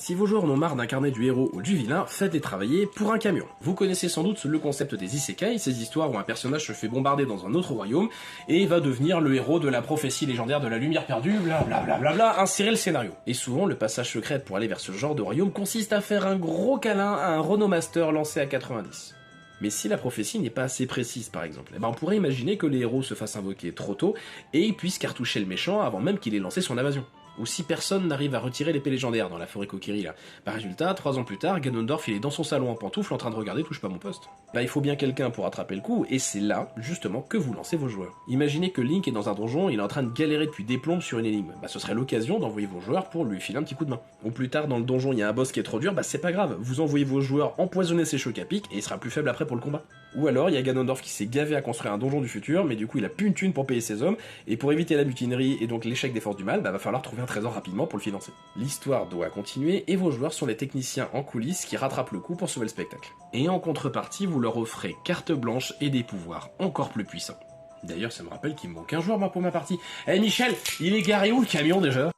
Si vos joueurs en ont marre d'incarner du héros ou du vilain, faites-les travailler pour un camion. Vous connaissez sans doute le concept des isekai, ces histoires où un personnage se fait bombarder dans un autre royaume et va devenir le héros de la prophétie légendaire de la lumière perdue, blablabla, insérer le scénario. Et souvent, le passage secret pour aller vers ce genre de royaume consiste à faire un gros câlin à un Renomaster lancé à 90. Mais si la prophétie n'est pas assez précise par exemple, on pourrait imaginer que les héros se fassent invoquer trop tôt et puissent cartoucher le méchant avant même qu'il ait lancé son invasion. Ou si personne n'arrive à retirer l'épée légendaire dans la forêt Kokiri là. Résultat, 3 ans plus tard, Ganondorf il est dans son salon en pantoufle en train de regarder Touche pas mon poste. Il faut bien quelqu'un pour attraper le coup, et c'est là, justement, que vous lancez vos joueurs. Imaginez que Link est dans un donjon, il est en train de galérer depuis des plombes sur une énigme. Ce serait l'occasion d'envoyer vos joueurs pour lui filer un petit coup de main. Ou plus tard, dans le donjon, il y a un boss qui est trop dur, c'est pas grave, vous envoyez vos joueurs empoisonner ses chocs à pic, et il sera plus faible après pour le combat. Ou alors, il y a Ganondorf qui s'est gavé à construire un donjon du futur, mais du coup il a plus une thune pour payer ses hommes, et pour éviter la mutinerie et donc l'échec des forces du mal, va falloir trouver un trésor rapidement pour le financer. L'histoire doit continuer, et vos joueurs sont des techniciens en coulisses qui rattrapent le coup pour sauver le spectacle. Et en contrepartie, vous leur offrez carte blanche et des pouvoirs encore plus puissants. D'ailleurs, ça me rappelle qu'il me manque un joueur pour ma partie. Michel, il est garé où le camion déjà ?